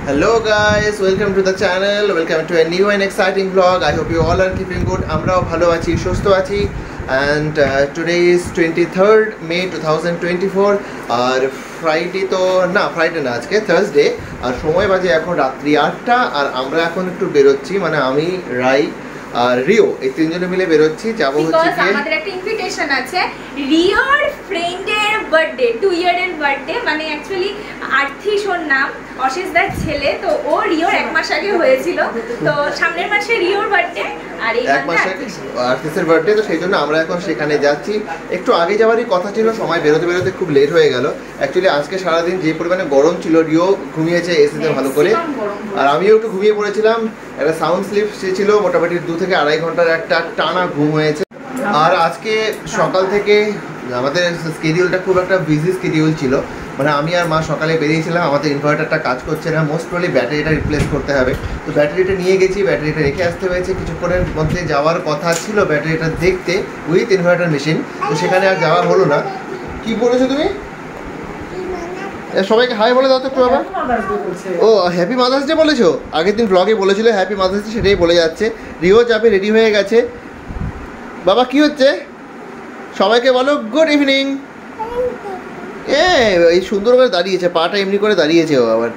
Hello guys, welcome to the channel, welcome to a new and exciting vlog. I hope you all are keeping good. আমরাও ভালো আছি, সুস্থ আছি and today is 23rd May 2024 আর Friday তো না, Friday না, আজকে থার্সডে আর সময় বাজে এখন রাত্রি 8টা আর আমরা এখন একটু বেরোচ্ছি, মানে আমি, রাই আর রিও এই তিনজনে মিলে বেরোচ্ছি। যাবো হচ্ছে কি আমাদের একটা ইনভিটেশন আছে রিওর ফ্রেন্ডের বার্থডে, 2 ইয়ারের বার্থডে, মানে অ্যাকচুয়ালি আর্থিস ওর নাম, অশেষ দার ছেলে, তো ও রিওর 1 মাস আগে হয়েছিল, তো সামনের মাসে রিওর বার্থডে আর এই 1 মাস আগে আর্থিসের বার্থডে, তো সেই জন্য আমরা এখন সেখানে যাচ্ছি। একটু আগে যাওয়ারই কথা ছিল, সময় বেরোতে বেরোতে খুব লেট হয়ে গেল। অ্যাকচুয়ালি আজকে সারাদিন যে পরিমাণে গরম ছিল, রিও ঘুমিয়েছে এসিতে ভালো করে আর আমিও একটু ঘুমিয়ে পড়েছিলাম। একটা সাউন্ড স্লিপ ছিল, মোটামুটি 2 থেকে 2.5 ঘন্টার একটা টানা ঘুম হয়েছে। আর আজকে সকাল থেকে আমাদের স্কেডিউলটা খুব একটা বিজি স্কেডিউল ছিল, মানে আমি আর মা সকালে বেরিয়েছিলাম, আমাদের ইনভার্টারটা কাজ করছে না, মোস্ট প্রবলি ব্যাটারিটা রিপ্লেস করতে হবে, তো ব্যাটারিটা নিয়ে গেছি, ব্যাটারিটা রেখে আসতে হয়েছে। কিছুক্ষণের মধ্যে যাওয়ার কথা ছিল ব্যাটারিটা দেখতে উইথ ইনভার্টার মেশিন, তো সেখানে আর যাওয়া হলো না। কি বলেছো তুমি? সবাইকে হাই বলে দাও তো একটু বাবা। ও হ্যাপি মাদার্স ডে বলেছো, আগের দিন ব্লগে বলেছিল হ্যাপি মাদার্স ডে, সেটাই বলে যাচ্ছে। রিও যাবে, রেডি হয়ে গেছে। বাবা কি হচ্ছে? সবাইকে বলো গুড ইভিনিং। এই সুন্দর করে দাঁড়িয়েছে, পাটা এমনি করে দাঁড়িয়েছে ও আবার।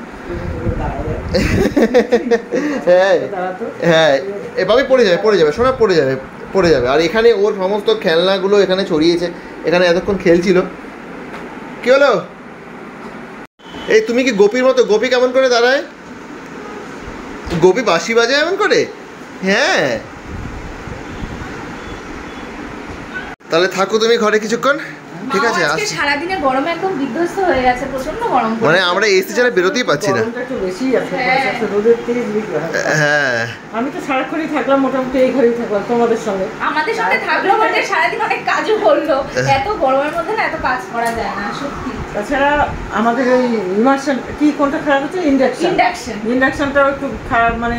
হ্যাঁ হ্যাঁ, এভাবে পড়ে যাবে সোনা, পড়ে যাবে। আর এখানে ওর সমস্ত খেলনাগুলো এখানে ছড়িয়েছে, এখানে এতক্ষণ খেলছিল। কি হলো? এই তুমি কি গোপীর মতো? গোপী কেমন করে দাঁড়ায়? গোপী বাঁশি বাজায় এমন করে? হ্যাঁ, তাহলে থাকো তুমি ঘরে কিছুক্ষণ, ঠিক আছে? আজকে সারা দিনে গরমে একদম বিধ্বস্ত হয়ে গেছে, প্রচন্ড গরম, মানে আমরা এসি ছাড়া বেরোতেই পাচ্ছি না। গরমটা একটু বেশি আছে, রোদের তেজ বেশি। হ্যাঁ, আমি তো সারাক্ষণই থাকলাম, মোটামুটি এই ঘরেই থাকলাম তোমাদের সঙ্গে। আমাদের সঙ্গে থাকলো বলে সারাদিন অনেক কাজও করলো, এত গরমের মধ্যে না এত কাজ করা যায় না সত্যি। তাছাড়া আমাদের ওই ইমার্শন কি কোনটা খারাপ হচ্ছে? ইন্ডাকশনটাও একটু খারাপ, মানে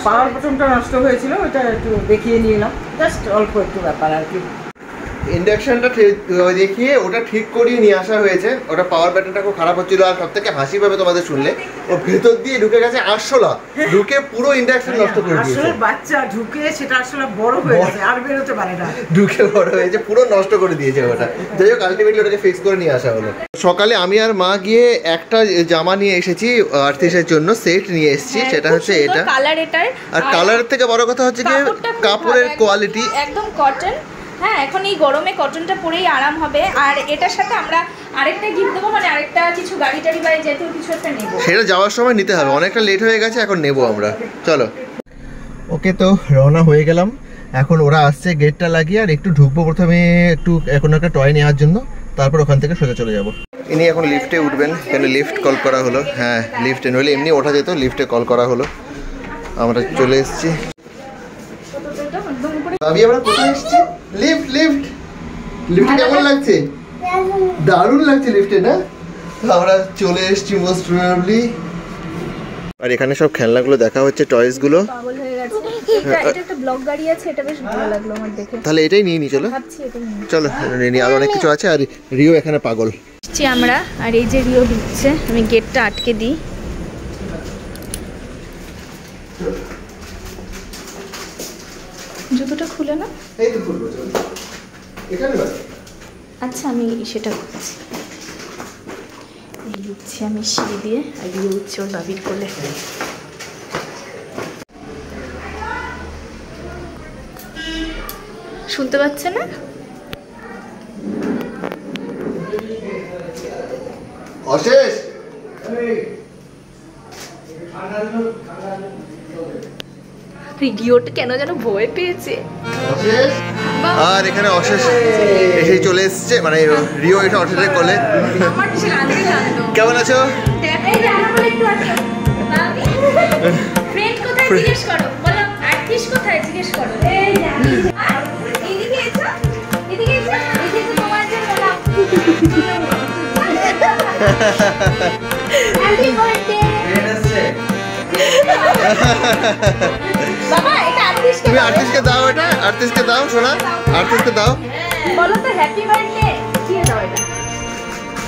পাওয়ার বাটনটা নষ্ট হয়েছিল, ওটা একটু দেখিয়ে নিয়ে এলাম, জাস্ট অল্প একটু ব্যাপার আর কি। ইন্ডাকশনটা দেখিয়ে ওটা ঠিক করিয়ে নিয়ে আসা হয়েছে। ওটা পাওয়ার ব্যাটারিটা খুব খারাপ হচ্ছিল। আর সব থেকে হাসি পাবে তোমাদের শুনলে, ও ভেতর দিয়ে ঢুকে গেছে আরশোলা, ঢুকে পুরো ইন্ডাকশন নষ্ট করে দিয়েছে। আসলে বাচ্চা ঢুকে সেটা আসলে বড় হয়ে গেছে, আর বেরোতে পারে না, ঢুকে বড় হয়েছে, পুরো নষ্ট করে দিয়েছে ওটা। যাই হোক, আলটিমেটলি ওটাকে ফিক্স করে নিয়ে আসা হলো। সকালে আমি আর মা গিয়ে একটা জামা নিয়ে এসেছি আর্টিসের জন্য, সেট নিয়ে এসেছি, সেটা হচ্ছে এটা কালার এটার। আর কালারের থেকে বড় কথা হচ্ছে কি কাপড়ের কোয়ালিটি একদম কটন। হ্যাঁ, এখন এই গরমে কটনটা পরেই আরাম হবে। আর এটার সাথে আমরা আরেকটা গিফট দেবো, মানে আরেকটা কিছু গাড়ি টাড়ি বা যেহেতু কিছু একটা নেবো, সেটা যাওয়ার সময় নিতে হবে, অনেকটা লেট হয়ে গেছে, এখন নেবো আমরা। চলো, ওকে, তো রওনা হয়ে গেলাম। এখন ওরা আসছে গেটটা লাগিয়ে, আর একটু ঢুকবো প্রথমে, একটু এখন একটা টয় নেওয়ার জন্য, তারপর ওখান থেকে সোজা চলে যাবো। ইনি এখন লিফটে উঠবেন, কেন লিফট কল করা হলো। হ্যাঁ, লিফটে নইলে এমনি ওঠা যেত, লিফটে কল করা হলো। আমরা চলে এসেছি। ভাবি আমরা কোথায় এসেছি? লিফট কেমন লাগছে? দারুণ লাগছে লিফটে, না? আমরা চলে এসেছি মোস্ট প্রবাবলি। আর এখানে সব খেলনাগুলো দেখা হচ্ছে, টয়েস গুলো। পাগল হয়ে গেছে। এটা একটা ব্লক গাড়ি আছে, এটা বেশ ভালো লাগলো আমার দেখে। তাহলে এটাই নিয়ে নি, চলো চলো নিয়ে। আর অনেক কিছু আছে, আর রিও এখানে পাগল। আমরা আর এই যে রিও ঢুকছে, আমি গেটটা আটকে দিই। জুতোটা খুলে না? এই তো খুলবো, চলো এখানে বাস। আচ্ছা, আমি সেটা করছি। এই উঠছি আমি সিঁড়ি দিয়ে, আর রিও উঠছে ওর বাবির কোলে। শুনতে পাচ্ছে না? অশেষ, রিওটা কেন যেন ভয় পেয়েছে। আর এখানে অশেষ এসে চলে এসছে, মানে রিও এটা অশেষের কোলে। কেমন আছো? ফ্রেন্ড কোথায় জিজ্ঞেস করো, বলো আর্টিস্ট কোথায় জিজ্ঞেস করো। এদিকে এসো, এদিকে এসো, এই যে তোমার জন্য হ্যাপি বার্থডে। বাবা এটা আর্টিস্টকে, তুমি আর্টিস্টকে দাও, এটা আর্টিস্টকে দাও, শোনা আর্টিস্টকে দাও। বলো তো হ্যাপি বার্থডে কি দাও, এটা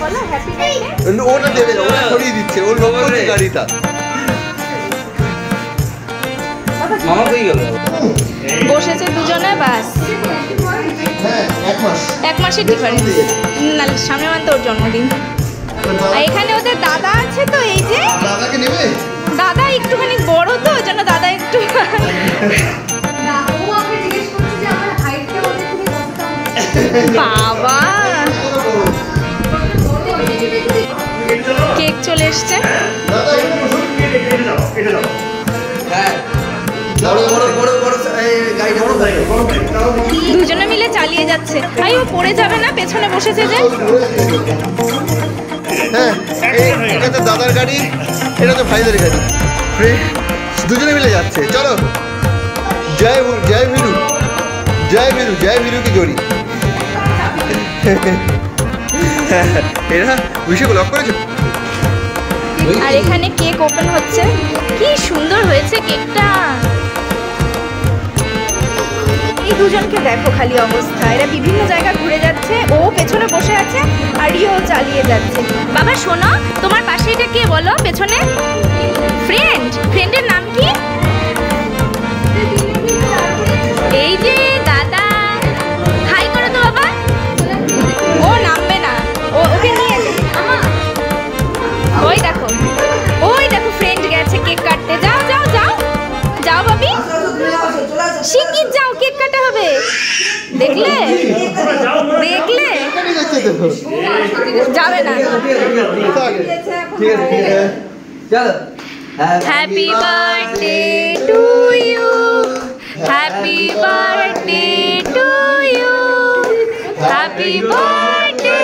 বলো হ্যাপি বার্থডে। ওটা দেবে না, ওটা সরিয়ে দিচ্ছে, ওর লোক গাড়িটা। মামা কই গেল? বসেছে দুজনে বাস। হ্যাঁ 1 মাস। 1 মাসের ডিফারেন্স। না সামনে মানে তোর জন্মদিন। আর এখানে ওদের দাদা আছে তো এই যে দাদাকে নেবে? দাদা একটুখানি বড় তো ওই জন্য দাদা একটু বাবা কেক চলে এসছে। দুজনে মিলে চালিয়ে যাচ্ছে। ভাই ও পড়ে যাবে না? পেছনে বসেছে যে। হ্যাঁ এটা তো দাদার গাড়ি, এটা তো ভাইদের গাড়ি। দুজনে মিলে যাচ্ছে। চলো জয় জয় ভিরু, জয় ভিরু, জয় ভিরু কি জড়ি। এরা বিষয়গুলো লক করেছো? আর এখানে কেক ওপেন হচ্ছে। কি সুন্দর হয়েছে কেকটা। এই দুজনকে দেখো খালি অবস্থা। এরা বিভিন্ন জায়গা ঘুরে যাচ্ছে, ও পেছনে বসে আছে আর ও চালিয়ে যাচ্ছে। বাবা শোনো, তোমার পাশে এটা কে বলো? পেছনে ফ্রেন্ড। ফ্রেন্ডের নাম কি? এই যে দাদা, হাই করো তো বাবা। ও নামবে না, ওকে নিয়ে ওই দেখো, ওই দেখো ফ্রেন্ড গেছে কেক কাটতে। যাও যাও যাও যাও ভাবি, শিগগির যাও, কেক কাটা হবে। দেখলে দেখলে যাবে না। Happy birthday to you, happy birthday to you, happy birthday.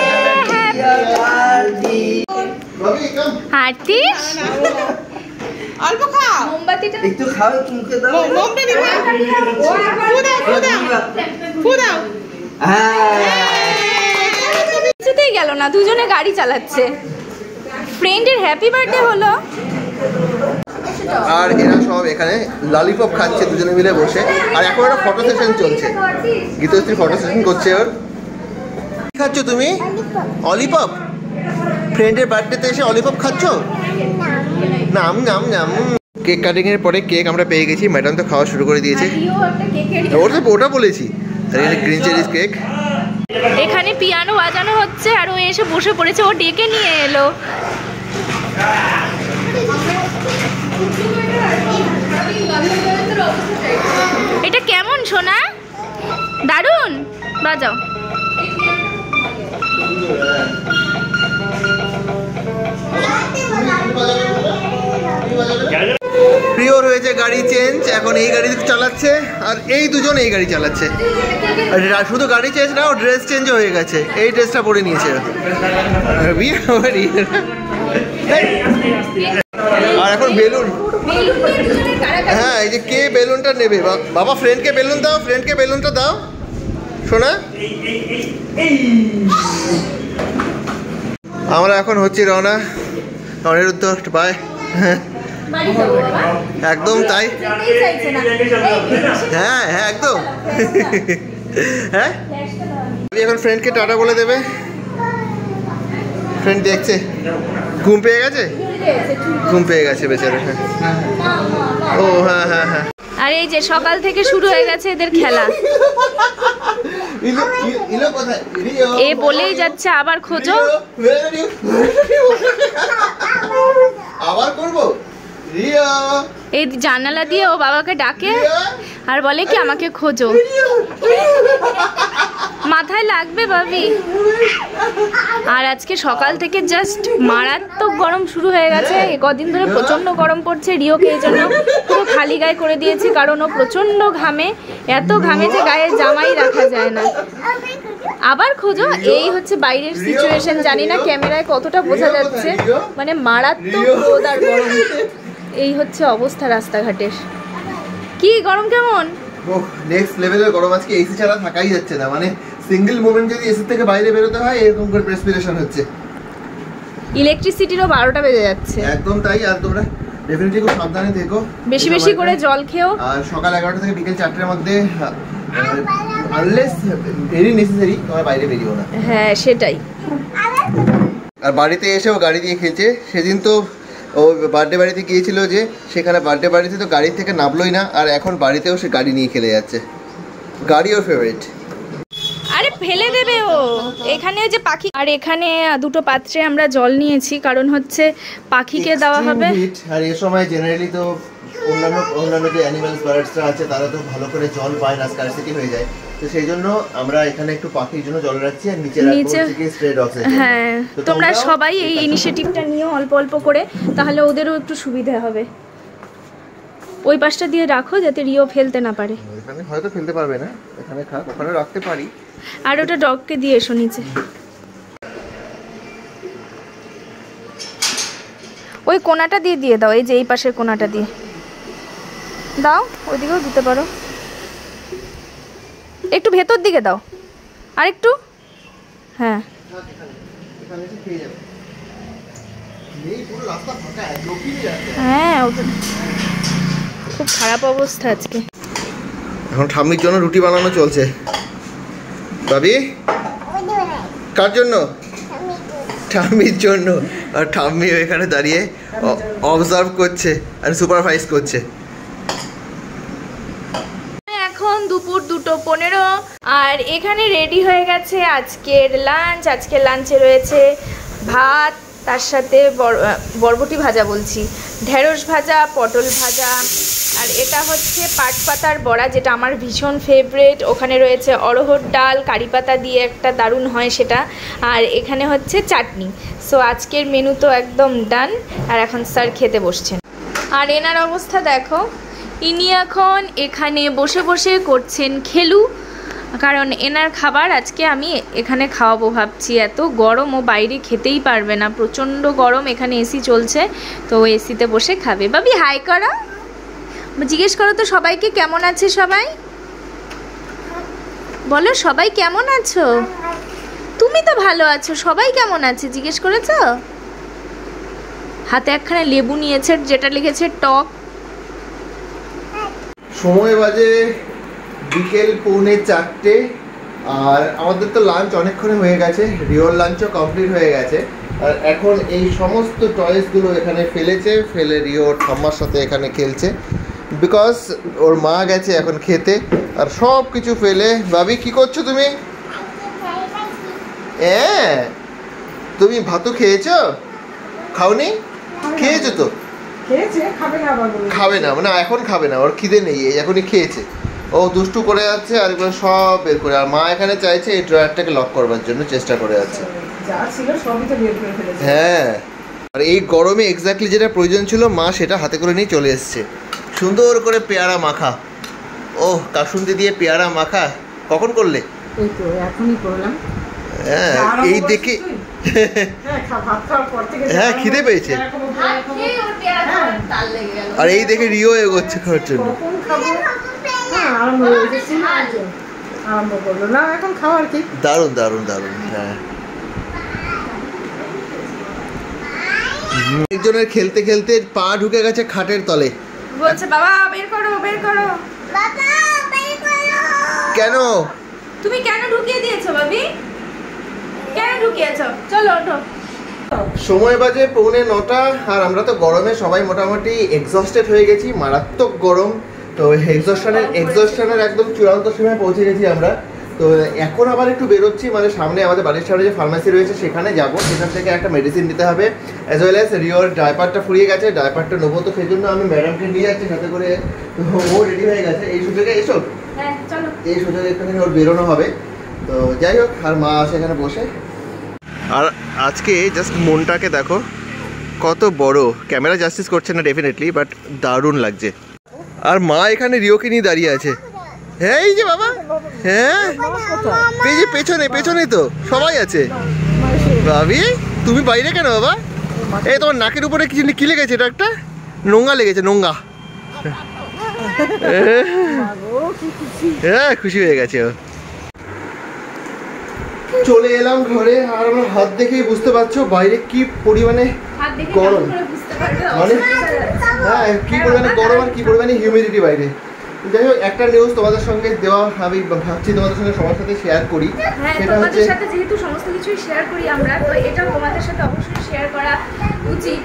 আরতিশ অল্প খাও, মোমবাতিটা একটু খাও, মুখে দাও। মোমটা দিবে। ফুদাও কিছুতেই গেল না, দুজনে গাড়ি চালাচ্ছে। ফ্রেন্ডের হ্যাপি বার্থডে হলো। আর এরা সব এখানে ললিপপ খাচ্ছে দুজনে মিলে বসে। আর এখন একটা ফটো সেশন চলছে, গীতশ্রী ফটো সেশন করছে। ওর কি খাচ্ছ তুমি? অলিপপ? ফ্রেন্ডের বার্থডেতে এসে অলিপপ খাচ্ছ? নাম নাম নাম। কেক কাটিং এর পরে কেক আমরা পেয়ে গেছি, ম্যাডাম তো খাওয়া শুরু করে দিয়েছে। ওটা বলেছি। আর এখানে গ্রিন চেরিজ কেক। এখানে পিয়ানো বাজানো হচ্ছে আর ও এসে বসে পড়েছে, ও ডেকে নিয়ে এলো। এটা কেমন সোনা? দারুণ, বাজাও। প্রিয়র হয়েছে গাড়ি চেঞ্জ, এখন এই গাড়ি চালাচ্ছে আর এই দুজন এই গাড়ি চালাচ্ছে। আর শুধু গাড়ি চেঞ্জ না, ও ড্রেস চেঞ্জও হয়ে গেছে। এই ড্রেসটা পরে নিয়েছে। আর এখন বেলুন। হ্যাঁ এই যে কে বেলুনটা নেবে? বাবা ফ্রেন্ডকে বেলুন দাও, ফ্রেন্ডকে বেলুনটা দাও শোনা। আমরা এখন হচ্ছি রওনা অনিরুদ্ধ বাই। একদম তাই। হ্যাঁ হ্যাঁ একদম। হ্যাঁ এখন ফ্রেন্ডকে টাটা বলে দেবে। ফ্রেন্ড দেখছে, ঘুম পেয়ে গেছে, ঘুম পেয়ে গেছে বেচারা। ও হ্যাঁ হ্যাঁ হ্যাঁ। আর এই যে সকাল থেকে শুরু হয়ে গেছে এদের খেলা। এ বলেই যাচ্ছে আবার খোঁজো, আবার করবো। এই জানালা দিয়ে ও বাবাকে ডাকে আর বলে কি আমাকে খোঁজো। মাথায় লাগবে ভাবি। আর আজকে সকাল থেকে জাস্ট মারাত্মক গরম শুরু হয়ে গেছে। কদিন ধরে প্রচন্ড গরম পড়ছে। রিওকে এই জন্য পুরো খালি গায়ে করে দিয়েছি, কারণ ও প্রচন্ড ঘামে। এত ঘামে যে গায়ে জামাই রাখা যায় না। আবার খোঁজো, এই হচ্ছে বাইরের সিচুয়েশন। জানি না ক্যামেরায় কতটা বোঝা যাচ্ছে, মানে মারাত্মক রোদ আর গরম। এই হচ্ছে অবস্থা রাস্তাঘাটের। কি গরম কেমন? নেক্সট লেভেলের গরম আজকে। এসি ছাড়া থাকাই যাচ্ছে না, মানে সিঙ্গেল মোমেন্ট যদি এসি থেকে বাইরে বেরোতে হয় এরকম করে প্রেসপিরেশন হচ্ছে। ইলেকট্রিসিটিরও 12টা বেজে যাচ্ছে। একদম তাই। আর তোমরা ডেফিনেটলি খুব সাবধানে থেকো, বেশি বেশি করে জল খেও। আর সকাল 11টা থেকে বিকেল 4টার মধ্যে আনলেস ভেরি নেসেসারি তোমরা বাইরে বেরিও না। হ্যাঁ সেটাই। আর বাড়িতে এসেও গাড়ি দিয়ে খেয়েছে। সেদিন তো ও বার্থডে বাড়িতে গিয়েছিল যে, সেখানে বার্থডে বাড়িতে তো গাড়ি থেকে নামলোই না, আর এখন বাড়িতেও সে গাড়ি নিয়ে খেলে যাচ্ছে। গাড়ি ওর ফেভারিট। আরে ফেলে দেবে ও। এখানে যে পাখি, আর এখানে দুটো পাত্রে আমরা জল নিয়েছি, কারণ হচ্ছে পাখিকে দেওয়া হবে। আর এই সময় জেনারেলি তো অন্যান্য যে অ্যানিমালস বার্ডসরা আছে তারা তো ভালো করে জল পায় না, স্কারসিটি হয়ে যায়। তো সেই জন্য আমরা এখানে একটু পাখির জন্য জল রাখছি, আর নিচে রাখবো হচ্ছে স্ট্রেট অক্সিজেন। হ্যাঁ, তোমরা সবাই এই ইনিশিয়েটিভটা নিও অল্প অল্প করে, তাহলে ওদেরও একটু সুবিধা হবে। ওই পাশটা দিয়ে রাখো যাতে রিও ফেলতে না পারে। এখানে হয়তো ফেলতে পারবে না, এখানে থাক, ওখানে রাখতে পারি। আর ওটা ডগকে দিয়ে এসো নিচে। ওই কোনাটা দিয়ে দিয়ে দাও, এই যে এই পাশের কোনাটা দিয়ে দাও, ওইদিকেও দিতে পারো। একটু ভেতর দিকে দাও, আর একটু, হ্যাঁ হ্যাঁ, খুব খারাপ অবস্থা আজকে। এখন ঠাম্মির জন্য রুটি বানানো চলছে। ভাবি কার জন্য? ঠাম্মির জন্য। আর ঠাম্মি এখানে দাঁড়িয়ে অবজার্ভ করছে আর সুপারভাইজ করছে। এখন দুপুর 2:15 আর এখানে রেডি হয়ে গেছে আজকের লাঞ্চ। আজকের লাঞ্চে রয়েছে ভাত, তার সাথে বরবটি ভাজা, বলছি ঢেঁড়স ভাজা, পটল ভাজা, আর এটা হচ্ছে পাট পাতার বড়া, যেটা আমার ভীষণ ফেভারিট। ওখানে রয়েছে অড়হর ডাল, কারি পাতা দিয়ে একটা দারুণ হয় সেটা, আর এখানে হচ্ছে চাটনি। সো আজকের মেনু তো একদম ডান। আর এখন স্যার খেতে বসছেন, আর এনার অবস্থা দেখো, ইনি এখন এখানে বসে বসে করছেন খেলু, কারণ এনার খাবার আজকে আমি এখানে খাওয়াবো ভাবছি। এত গরম, ও বাইরে খেতেই পারবে না, প্রচণ্ড গরম। এখানে এসি চলছে, তো ও এসিতে বসে খাবে। বাবি হাই করো, জিজ্ঞেস করো তো সবাইকে কেমন আছে সবাই, বলো সবাই কেমন আছো? তুমি তো ভালো আছো, সবাই কেমন আছে জিজ্ঞেস করেছো? হাতে একখানা লেবু নিয়েছে, যেটা লিখেছে টক। সময় বাজে বিকেল 3:45, আর আমাদের তো লাঞ্চ অনেকক্ষণ হয়ে গেছে, রিওর লাঞ্চও কমপ্লিট হয়ে গেছে। আর এখন এই সমস্ত টয়েসগুলো এখানে ফেলে রিও ওর ঠাম্মার সাথে এখানে খেলছে, বিকজ ওর মা গেছে এখন খেতে। আর সব কিছু ফেলে, ভাবি কি করছো তুমি? হ্যাঁ, তুমি ভাতও খেয়েছো? খাওনি? খেয়েছো তো? খাবে না, মানে এখন খাবে না, ওর খিদে নেই, এখনই খেয়েছে। ও দুষ্টু করে যাচ্ছে, আর এগুলো সব বের করে। আর মা এখানে চাইছে এই ড্রয়ারটাকে লক করবার জন্য চেষ্টা করে যাচ্ছে। হ্যাঁ, আর এই গরমে এক্স্যাক্টলি যেটা প্রয়োজন ছিল মা সেটা হাতে করে নিয়ে চলে এসছে। সুন্দর করে পেয়ারা মাখা। ওহ, কাসুন্দি দিয়ে পেয়ারা মাখা কখন করলে? এই তো এখনই করলাম। হ্যাঁ, এই দেখে হ্যাঁ খিদে পেয়েছে। আর এই দেখে রিও এগোচ্ছে খাওয়ার জন্য। দারুণ দারুণ দারুণ। হ্যাঁ, একজনের খেলতে খেলতে পা ঢুকে গেছে খাটের তলে। বলছে বাবা বের করো, বের করো। বাবা বের করো। কেন? তুমি কেন ঢুকিয়ে দিয়েছো ভাবি? কেন ঢুকিয়েছো? চলো ওঠো। সময় বাজে 8:45, আর আমরা তো গরমে সবাই মোটামুটি এক্সস্টেড হয়ে গেছি, মারাত্মক গরম। তো এক্সস্টনের একদম চূড়ান্ত সীমায় পৌঁছে গেছি আমরা। তো এখন আবার একটু বেরোচ্ছি, মানে সামনে আমাদের বাড়ির সামনে যে ফার্মেসি রয়েছে সেখানে যাব, সেখান থেকে একটা মেডিসিন নিতে হবে। অ্যাজ ওয়েল অ্যাজ রিওর ডাইপারটা ফুরিয়ে গেছে, ডাইপারটা নেবো, তো সেই জন্য আমি ম্যাডামকে নিয়ে যাচ্ছি সাথে করে। ও রেডি হয়ে গেছে, এই সুযোগে এসো, এই সুযোগে একটুখানি ওর বেরোনো হবে। তো যাই হোক, আর মা আসে এখানে বসে। আর আজকে জাস্ট মনটাকে দেখো কত বড়, ক্যামেরা জাস্টিস করছে না ডেফিনেটলি, বাট দারুণ লাগছে। আর মা এখানে রিওকে নিয়ে দাঁড়িয়ে আছে। হ্যাঁ, এই যে বাবা, হ্যাঁ এই যে পেছনে পেছনে তো সবাই আছে। ভাবি তুমি বাইরে কেন বাবা? এই তোমার নাকের উপরে কি লেগেছে? এটা একটা নোংরা লেগেছে, নোংরা। হ্যাঁ, খুশি হয়ে গেছে ও। চলে এলাম ঘরে, আর আমার হাত দেখেই বুঝতে পারছো বাইরে কি পরিমাণে গরম, মানে হ্যাঁ কি পরিমাণে গরম আর কি পরিমাণে হিউমিডিটি বাইরে। যাই হোক, একটা নিউজ তোমাদের সঙ্গে দেওয়া আমি ভাবছি তোমাদের সঙ্গে সবার সাথে শেয়ার করি। হ্যাঁ, সেটা তোমাদের হচ্ছে সাথে যেহেতু সমস্ত কিছুই শেয়ার করি আমরা, তো এটাও তোমাদের সাথে অবশ্যই শেয়ার করা উচিত।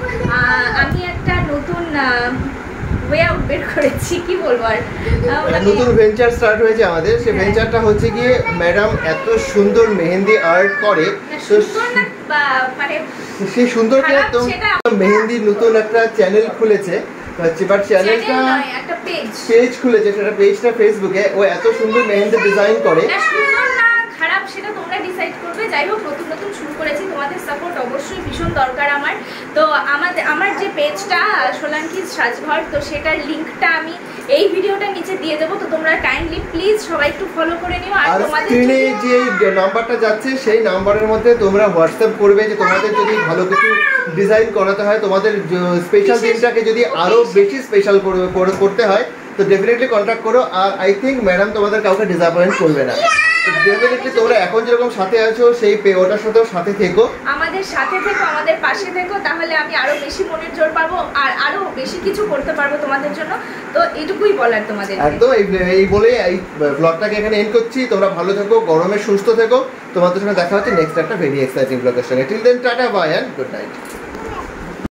আমি একটা নতুন ওয়ে আউট বের করেছি, কি বলবো আর, নতুন ভেঞ্চার স্টার্ট হয়েছে আমাদের। সেই ভেঞ্চারটা হচ্ছে গিয়ে ম্যাডাম এত সুন্দর মেহেন্দি আর্ট করে, তো সুন্দর না মানে সেই সুন্দর করে খারাপ তো সেটা মেহেন্দির নতুন একটা চ্যানেল খুলেছে হচ্ছে, বাট চ্যানেলটা চ্যানেল নয়, একটা পেজ খুলেছে, সেটা পেজটা ফেসবুকে। ও এত সুন্দর মেহেন্দি ডিজাইন করে। না, সুন্দর না খারাপ সেটা তোমরা ডিসাইড করবে। যাই হোক, নতুন নতুন শুরু করেছি, তোমাদের সাপোর্ট অবশ্যই ভীষণ দরকার আমার। তো আমার যে পেজটা সোলাঙ্কিজ সাজঘর, তো সেটার লিঙ্কটা আমি এই ভিডিওটার নিচে দিয়ে দেবো। তো তোমরা কাইন্ডলি প্লিজ সবাই একটু ফলো করে নিও। আর আর তোমাদের স্ক্রিনে যে নাম্বারটা যাচ্ছে সেই নাম্বারের মধ্যে তোমরা হোয়াটসঅ্যাপ করবে যে তোমাদের যদি ভালো কিছু ডিজাইন করাতে হয়, তোমাদের স্পেশাল দিনটাকে যদি আরো বেশি স্পেশাল করতে হয়, তো ডেফিনেটলি কন্ট্যাক্ট করো। আর আই থিঙ্ক ম্যাডাম তোমাদের কাউকে ডিসঅ্যাপয়েন্ট করবে না। ডেফিনেটলি তোমরা এখন যেরকম সাথে আছো সেই ওটার সাথেও সাথে থেকো, আমাদের সাথে থেকো, আমাদের পাশে থেকো, তাহলে আমি আরো বেশি মনের জোর পাবো আর আরো বেশি কিছু করতে পারবো তোমাদের জন্য। তো এইটুকুই বলার তোমাদের। একদম এই বলে এই ব্লগটাকে এখানে এন্ড করছি। তোমরা ভালো থেকো, গরমে সুস্থ থেকো। তোমাদের সঙ্গে দেখা হচ্ছে নেক্সট একটা ভেরি এক্সাইটিং ব্লগের সঙ্গে। Till then tata, bye and good night.